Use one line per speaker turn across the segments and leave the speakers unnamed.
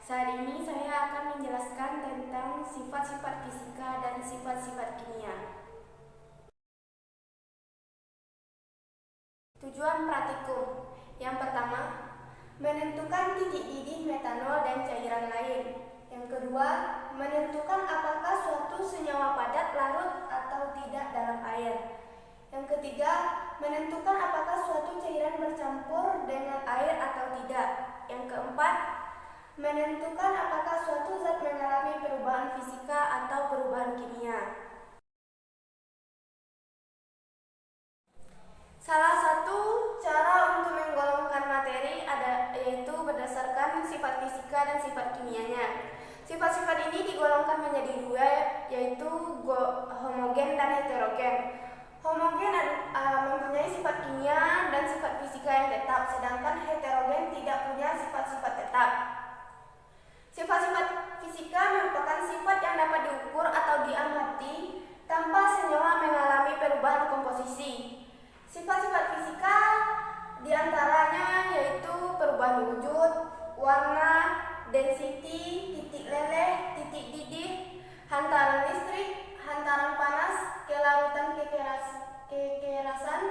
Saat ini saya akan menjelaskan tentang sifat-sifat fisika dan sifat-sifat kimia. Tujuan praktikum. Yang pertama, menentukan titik didih metanol dan cairan lain. Yang kedua, menentukan apakah suatu senyawa padat larut atau tidak dalam air. Yang ketiga, menentukan apakah suatu cairan bercampur dengan air atau tidak. Yang keempat, menentukan apakah suatu zat mengalami perubahan fisika atau perubahan kimia. Salah satu cara untuk menggolongkan materi yaitu berdasarkan sifat fisika dan sifat kimianya. Sifat-sifat ini digolongkan menjadi dua, yaitu homogen dan heterogen. Homogen mempunyai sifat kimia dan sifat fisika yang tetap, sedangkan heterogen tidak punya sifat-sifat tetap. Sifat-sifat fisika merupakan sifat yang dapat diukur atau diamati tanpa senyawa mengalami perubahan komposisi. Sifat-sifat fisika diantaranya yaitu perubahan wujud, warna, density, titik leleh, titik didih, hantaran listrik, hantaran panas, kelarutan kekerasan,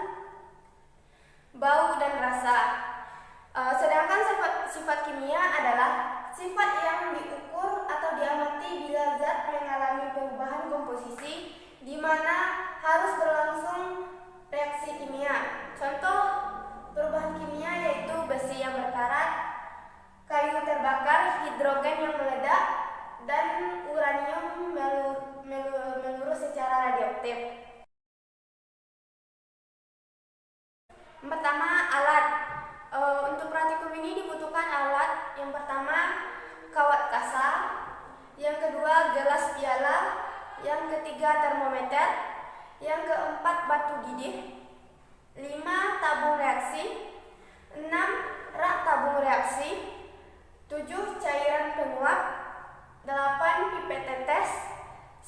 bau dan rasa. Sedangkan sifat kimia adalah sifat yang diukur atau diamati bila zat mengalami perubahan komposisi di mana harus berlangsung reaksi kimia. Contoh perubahan kimia yaitu besi yang berkarat, kayu terbakar, hidrogen yang meledak, dan uranium meluruh secara radioaktif. Pertama, alat. Untuk praktikum ini dibutuhkan alat. Yang pertama, kawat kasa. Yang kedua, gelas piala. Yang ketiga, termometer. Yang keempat, batu didih. 5, tabung reaksi. 6, rak tabung reaksi. 7, cairan penguap. 8, pipet tetes.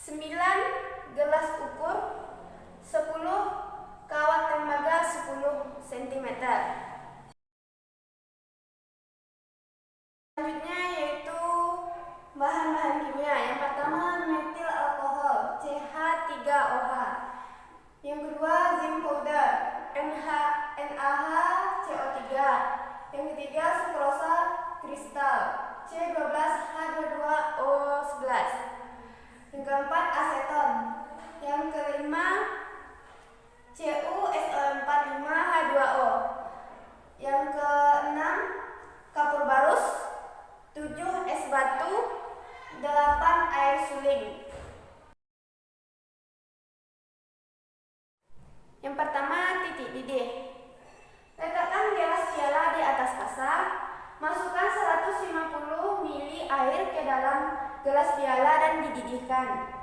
9, gelas ukur. 10, kawat tembaga 10 cm. Selanjutnya yaitu bahan-bahan kimia. Yang pertama, metil alkohol CH3OH. Yang kedua, zinc powder NaHCO3. Yang ketiga, sukrosa kristal C12H22O11. Yang keempat, aseton. Yang kelima, CuSO45H2O. Yang keenam, kapur barus. 7, es batu. 8, air suling. Yang pertama, titik didih. Letakkan gelas piala di atas kasa. Masukkan 150 ml air ke dalam gelas piala dan dididihkan.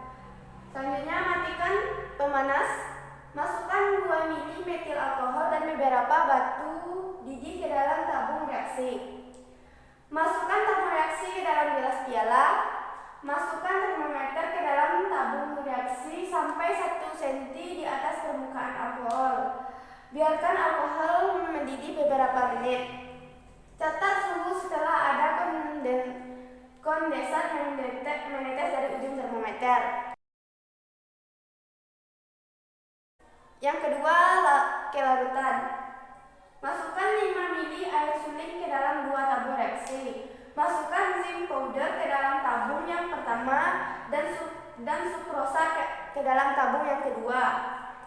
Selanjutnya, matikan pemanas. Masukkan 2 ml metil alkohol dan beberapa batu didih ke dalam tabung reaksi. Masukkan tabung reaksi ke dalam gelas piala. Masukkan termometer ke dalam tabung reaksi sampai 1 cm di atas permukaan alkohol. Biarkan alkohol mendidih beberapa menit. Catat suhu setelah ada kondensat menetes dari ujung termometer. Yang kedua, kelarutan. Masukkan 5 ml air suling ke dalam 2 tabung reaksi. Masukkan zinc powder ke dalam tabung yang pertama dan sukrosa ke dalam tabung yang kedua.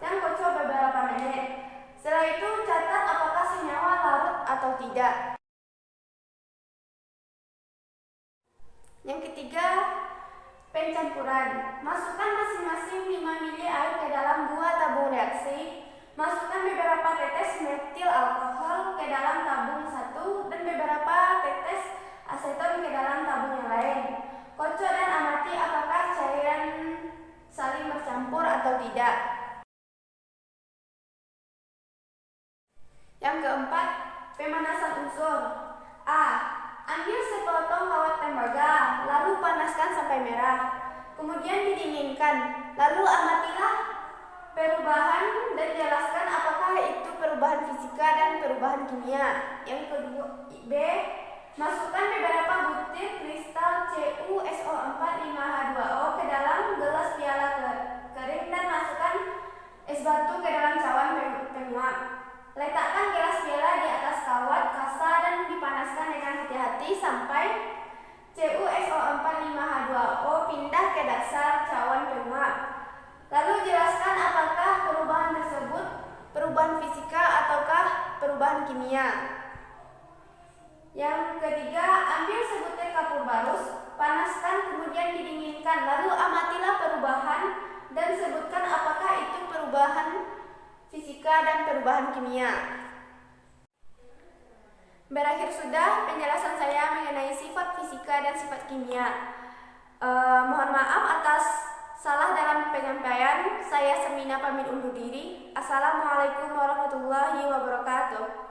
Dan kocok beberapa menit. Setelah itu, catat apakah senyawa larut atau tidak. Yang ketiga, pencampuran. Masukkan masing-masing 5 ml air ke dalam 2 tabung reaksi. Masukkan beberapa tetes metil alkohol ke dalam tabung 1 dan beberapa tetes aseton ke dalam tabung yang lain. Kocok dan amati apakah cairan saling bercampur atau tidak. Yang keempat, pemanasan unsur. A. Ambil sepotong kawat tembaga, lalu panaskan sampai merah. Kemudian didinginkan, lalu amatilah perubahan dan jelaskan apakah itu perubahan fisika dan perubahan kimia. Yang kedua, B. Masukkan beberapa butir kristal CuSO4 5H2O ke dalam gelas piala kering dan masukkan es batu ke dalam cawan penguap. Letakkan gelas piala di atas kawat kasa dan dipanaskan dengan hati-hati sampai CuSO4 5H2O pindah ke dasar cawan penguap. Lalu jelaskan apakah perubahan tersebut perubahan fisika ataukah perubahan kimia. Yang ketiga, ambil sebutir kapur barus, panaskan kemudian didinginkan, lalu amatilah perubahan dan sebutkan apakah itu perubahan fisika dan perubahan kimia. Berakhir sudah penjelasan saya mengenai sifat fisika dan sifat kimia. Mohon maaf atas salah dalam penyampaian. Saya Semina pamit undur diri. Assalamualaikum warahmatullahi wabarakatuh.